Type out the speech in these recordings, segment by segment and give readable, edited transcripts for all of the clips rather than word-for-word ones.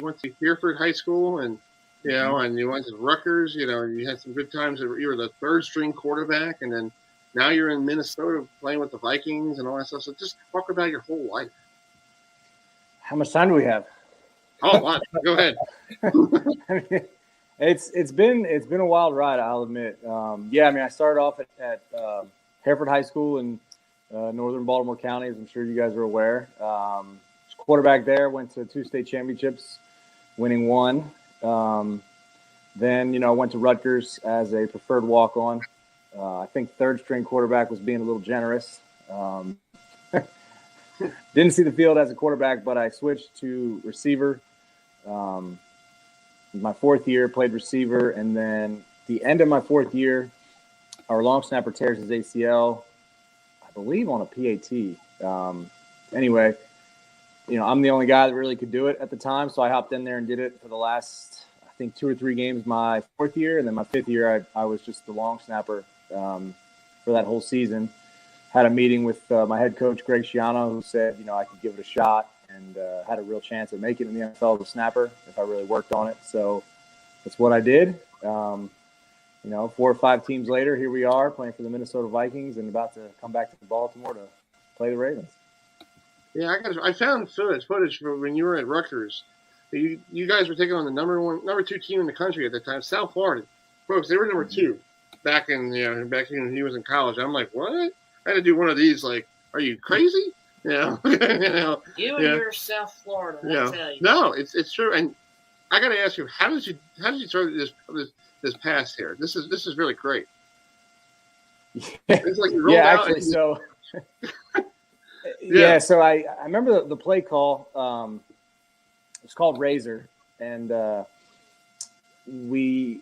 you went to Hereford High School, and and you went to Rutgers. You had some good times. You were the third string quarterback, and then now you're in Minnesota playing with the Vikings and all that stuff. So just talk about your whole life. How much time do we have? Oh, a lot. Go ahead. It's been a wild ride, I'll admit. I started off at Hereford High School in northern Baltimore County, as I'm sure you guys are aware. Quarterback there, went to 2 state championships, winning 1. Then went to Rutgers as a preferred walk-on. I think third string quarterback was being a little generous. Didn't see the field as a quarterback, but I switched to receiver. My 4th year, played receiver, and then the end of my 4th year, our long snapper tears his ACL, I believe on a PAT. Anyway, I'm the only guy that really could do it at the time, so I hopped in there and did it for the last, I think, 2 or 3 games my 4th year, and then my 5th year, I was just the long snapper for that whole season. Had a meeting with my head coach, Greg Schiano, who said, I could give it a shot, and had a real chance at making it in the NFL as a snapper if I really worked on it. So that's what I did. 4 or 5 teams later, here we are playing for the Minnesota Vikings and about to come back to Baltimore to play the Ravens. Yeah, I found footage from when you were at Rutgers. You guys were taking on the number 2 team in the country at the time, South Florida. Folks, they were number 2 back when he was in college. I'm like, what? I had to do one of these. Like, are you crazy? You and your South Florida. I tell you. No, it's true. And I got to ask you, how did you start this pass here? This is really great. It's like you rolled out actually, so. So I remember the play call. It's called Razor, and we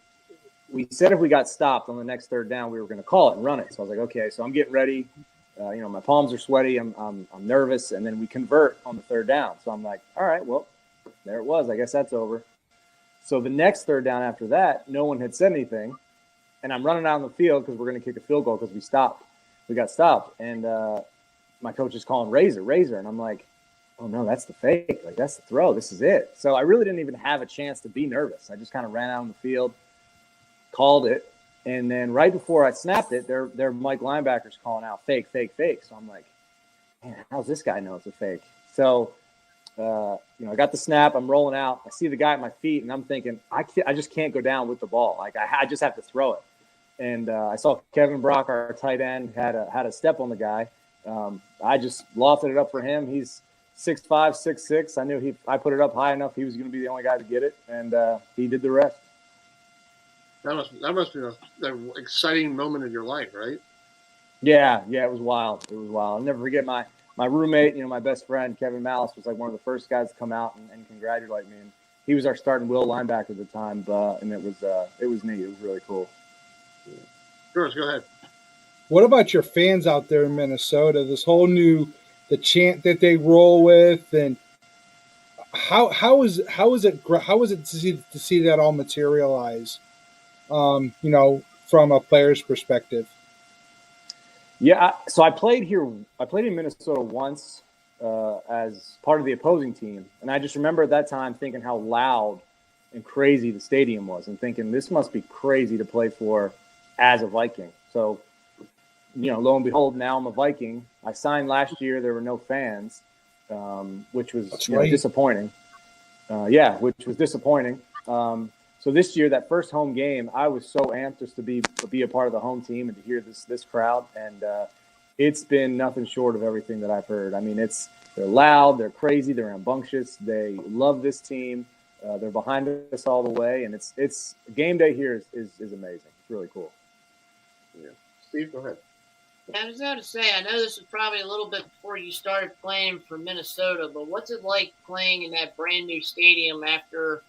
said if we got stopped on the next third down, we were going to call it and run it. So I was like, okay. So I'm getting ready. My palms are sweaty. I'm nervous, and then we convert on the third down. So I'm like, all right, well, there it was. I guess that's over. So the next third down after that, no one had said anything, and I'm running out on the field because we're going to kick a field goal because we got stopped, and my coach is calling Razor, and I'm like, oh no, that's the fake. Like, that's the throw. This is it. So I really didn't even have a chance to be nervous. I just kind of ran out on the field, called it. And then right before I snapped it, their Mike linebackers calling out fake. So I'm like, man, how's this guy know it's a fake? So, I got the snap. I'm rolling out. I see the guy at my feet, and I'm thinking, I just can't go down with the ball. Like, I just have to throw it. And I saw Kevin Brock, our tight end, had a step on the guy. I just lofted it up for him. He's 6'5", 6'6". I knew I put it up high enough, he was going to be the only guy to get it, and he did the rest. That must be an exciting moment of your life, right? Yeah, it was wild. I'll never forget my roommate, my best friend, Kevin Malice, was like one of the first guys to come out and congratulate me. And he was our starting will linebacker at the time, and it was neat. It was really cool. George, go ahead. What about your fans out there in Minnesota? This whole the chant that they roll with, and how is it to see that all materialize? From a player's perspective. Yeah, so I played in Minnesota once as part of the opposing team, and I just remember at that time thinking how loud and crazy the stadium was, and thinking this must be crazy to play for as a Viking. So, lo and behold, now I'm a Viking. I signed last year. There were no fans, which was disappointing. Which was disappointing. So this year, that first home game, I was so amped just to be a part of the home team and to hear this crowd, and it's been nothing short of everything that I've heard. I mean, they're loud, they're crazy, they're rambunctious, they love this team, they're behind us all the way, and it's game day here is amazing. It's really cool. Yeah, Steve, go ahead. I was going to say, I know this was probably a little bit before you started playing for Minnesota, but what's it like playing in that brand new stadium after,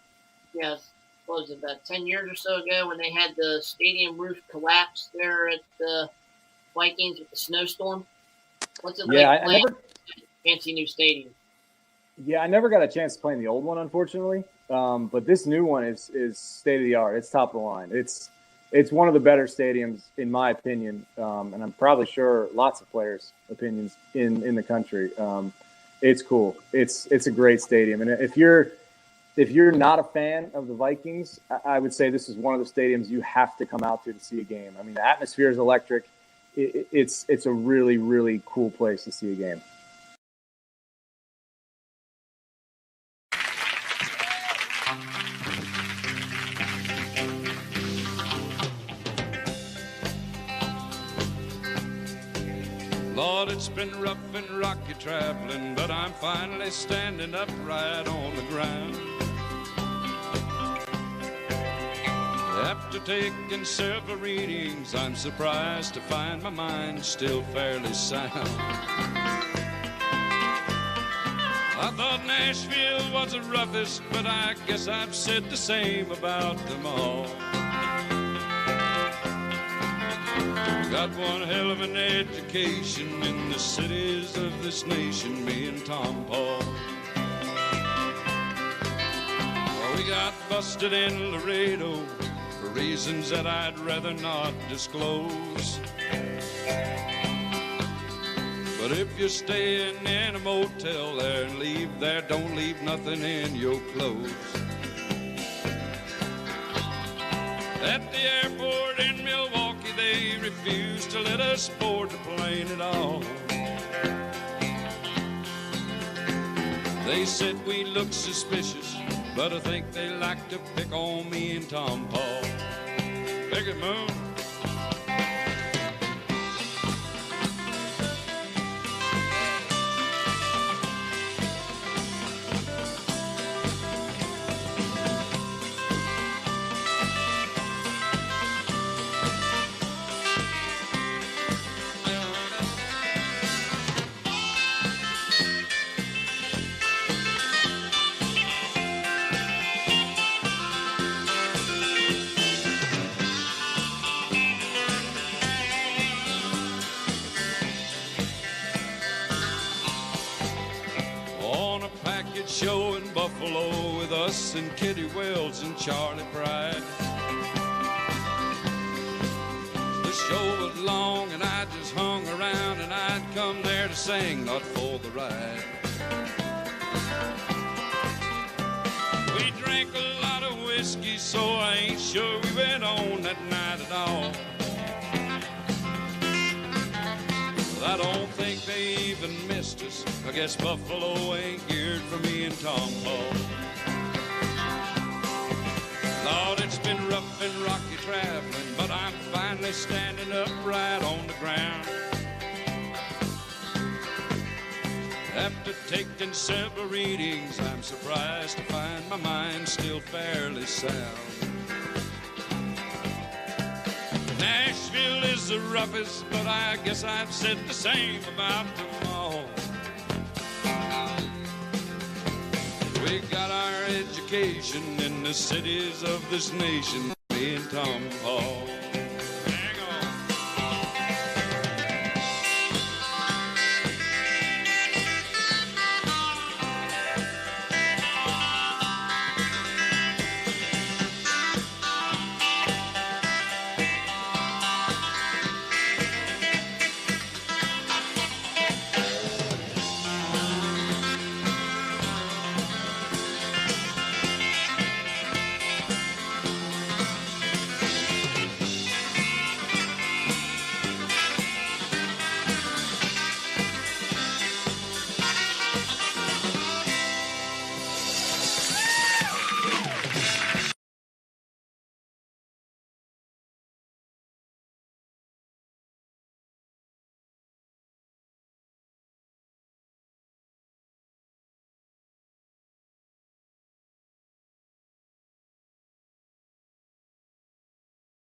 what was it, about 10 years or so ago when they had the stadium roof collapse there at the Vikings with the snowstorm? What's it like playing in a fancy new stadium? Yeah, I never got a chance to play in the old one, unfortunately. But this new one is state of the art. It's top of the line. It's one of the better stadiums, in my opinion, and I'm probably sure lots of players' opinions in the country. It's cool. It's a great stadium, and if if you're not a fan of the Vikings, I would say this is one of the stadiums you have to come out to see a game. I mean, the atmosphere is electric. It's a really, really cool place to see a game. Lord, it's been rough and rocky traveling, but I'm finally standing upright on the ground. After taking several readings, I'm surprised to find my mind still fairly sound. I thought Nashville was the roughest, but I guess I've said the same about them all. Got one hell of an education in the cities of this nation, me and Tom Paul. We got busted in Laredo for reasons that I'd rather not disclose. But if you're staying in a motel there and leave there, don't leave nothing in your clothes. At the airport in Milwaukee, they refused to let us board the plane at all. They said we looked suspicious, but I think they like to pick on me and Tom Paul. Pick it, Moon. Show in Buffalo with us and Kitty Wells and Charlie Pride. The show was long and I just hung around, and I'd come there to sing, not for the ride. We drank a lot of whiskey, so I ain't sure we went on that night at all. I don't think they even missed us. I guess Buffalo ain't geared for me and Tom Paul. Lord, it's been rough and rocky traveling, but I'm finally standing upright on the ground. After taking several readings, I'm surprised to find my mind still fairly sound. Nashville is the roughest, but I guess I've said the same about them all. We got our education in the cities of this nation, me and Tom Paul. Hang on.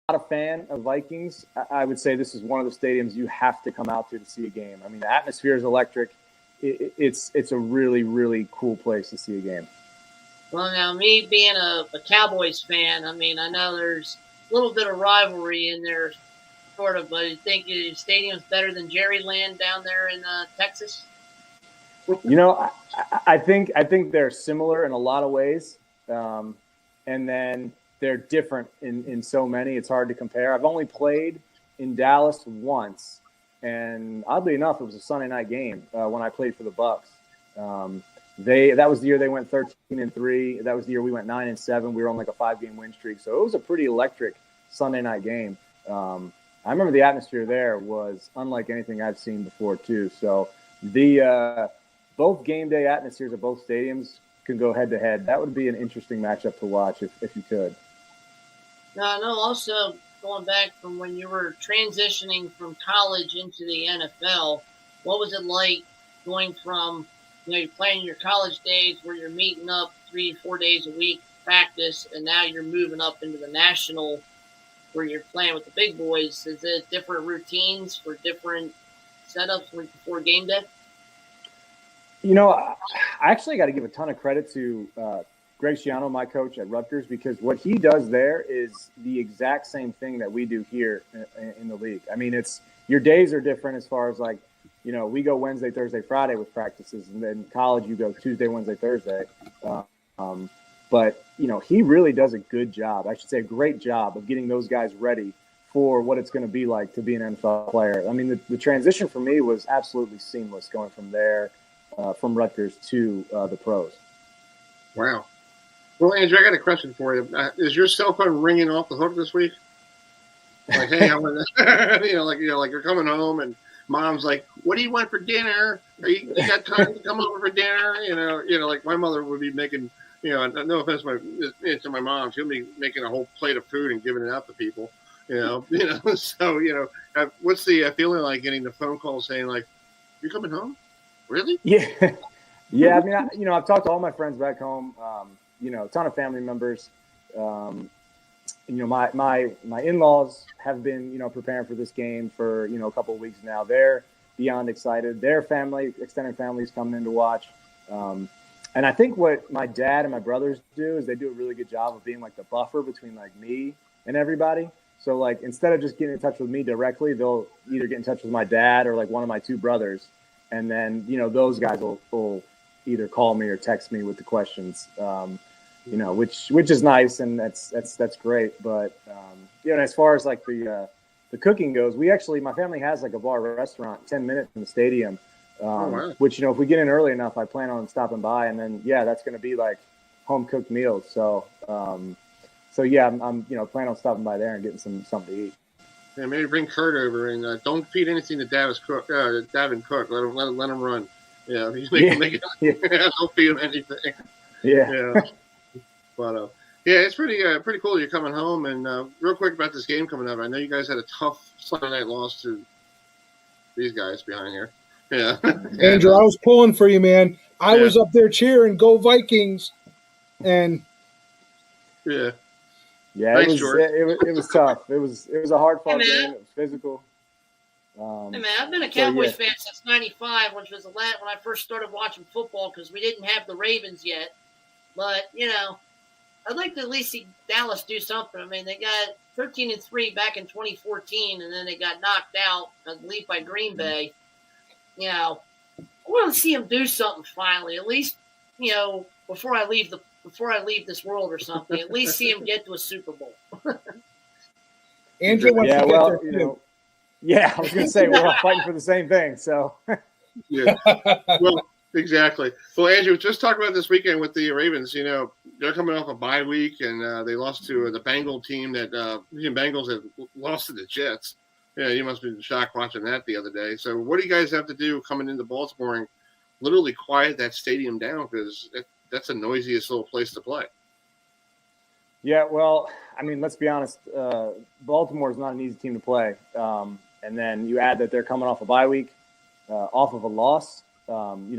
Not a fan of Vikings, I would say this is one of the stadiums you have to come out to see a game. I mean, the atmosphere is electric. It's a really, really cool place to see a game. Well, now, me being a Cowboys fan, I mean, I know there's a little bit of rivalry in there, sort of, but I think the stadium's better than Jerryland down there in Texas. You know, I think they're similar in a lot of ways, and then they're different in so many. It's hard to compare. I've only played in Dallas once, and oddly enough, it was a Sunday night game when I played for the Bucks. That was the year they went 13-3. That was the year we went 9-7. We were on like a 5-game win streak. So it was a pretty electric Sunday night game. I remember the atmosphere there was unlike anything I've seen before too. So the both game day atmospheres at both stadiums can go head to head. That would be an interesting matchup to watch if you could. Now, I know also going back from when you were transitioning from college into the NFL, what was it like going from, you're playing your college days where you're meeting up 3-4 days a week practice, and now you're moving up into the national where you're playing with the big boys? Is it different routines for different setups before game day? I actually got to give a ton of credit to Greg Schiano, my coach at Rutgers, because what he does there is the exact same thing that we do here in the league. I mean, your days are different as far as like, we go Wednesday, Thursday, Friday with practices, and then college you go Tuesday, Wednesday, Thursday. But he really does a good job. I should say a great job of getting those guys ready for what it's going to be like to be an NFL player. I mean, the transition for me was absolutely seamless going from there, from Rutgers to the pros. Wow. Well, Andrew, I got a question for you. Is your cell phone ringing off the hook this week? Like, hey, I want to, like you're coming home and mom's like, "What do you want for dinner? You got time to come over for dinner?" Like my mother would be making, no offense to my mom, she'll be making a whole plate of food and giving it out to people. So what's the feeling like getting the phone call saying like, "You're coming home? Really?" Yeah. I mean, I've talked to all my friends back home. A ton of family members. My in-laws have been, preparing for this game for, a couple of weeks now. They're beyond excited. Their family, extended families coming in to watch. And I think what my dad and my brothers do is they do a really good job of being like the buffer between like me and everybody. So like, instead of just getting in touch with me directly, they'll either get in touch with my dad or like one of my two brothers. And then, those guys will either call me or text me with the questions. Which is nice, and that's great. But as far as like the cooking goes, my family has like a bar restaurant 10 minutes from the stadium, wow. Which if we get in early enough, I plan on stopping by, and then that's going to be like home cooked meals. So I'm planning on stopping by there and getting something to eat. Yeah, maybe bring Kurt over and don't feed anything to Davin Cook. Let him run. Yeah, he's making don't feed him anything. Yeah. But it's pretty cool you're coming home. And real quick about this game coming up, I know you guys had a tough Sunday night loss to these guys behind here. Yeah, Andrew, I was pulling for you, man. I was up there cheering, "Go Vikings!" And it was tough. It was a hard-fought game. It was physical. Hey man, I've been a Cowboys fan since '95, which was when I first started watching football because we didn't have the Ravens yet. But I'd like to at least see Dallas do something. I mean, they got 13-3 back in 2014, and then they got knocked out, I believe, by Green Bay. I want to see them do something finally. At least, before I leave this world or something. At least see them get to a Super Bowl. Andrew wants to get there too. I was going to say we're all fighting for the same thing. So. Yeah. Well, exactly. Well, Andrew, just talk about this weekend with the Ravens. They're coming off a bye week, and they lost to the Bengal team that Bengals have lost to the Jets. Yeah, you must have been shocked watching that the other day. So what do you guys have to do coming into Baltimore and literally quiet that stadium down, because that's the noisiest little place to play? Yeah, well, I mean, let's be honest. Baltimore is not an easy team to play. And then you add that they're coming off a bye week, off of a loss. They're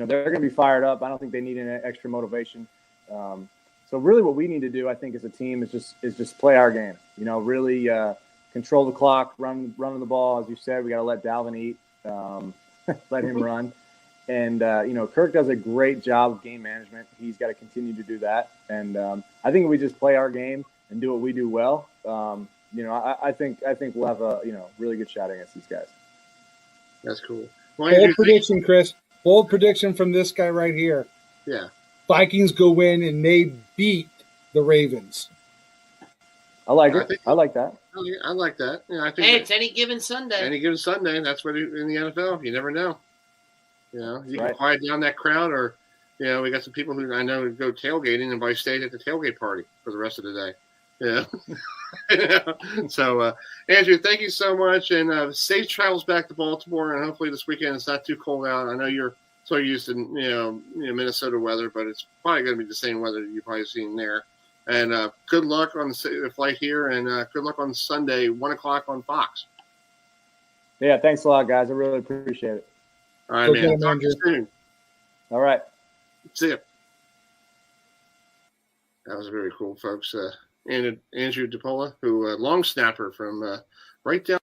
going to be fired up. I don't think they need any extra motivation. So really what we need to do, I think, as a team is just play our game. Really control the clock, running the ball. As you said, we got to let Dalvin eat, let him run. And, Kirk does a great job of game management. He's got to continue to do that. And I think if we just play our game and do what we do well, I think we'll have a, really good shot against these guys. That's cool. Bold prediction, Chris. Bold prediction from this guy right here. Yeah. Vikings go in and they beat the Ravens. I like it. I like that. I like that. I think it's any given Sunday. Any given Sunday. That's what in the NFL. You never know. You can quiet down that crowd, or We got some people who I know go tailgating and buy stayed at the tailgate party for the rest of the day. So, Andrew, thank you so much, and safe travels back to Baltimore, and hopefully this weekend it's not too cold out. I know you're so used to Minnesota weather, but it's probably going to be the same weather you've probably seen there. And good luck on the flight here, and good luck on Sunday, 1:00 on Fox. Yeah, thanks a lot, guys. I really appreciate it. All right, man. Talk to you soon. All right. See ya. That was very cool, folks. And Andrew DePaola, who long snapper from right down.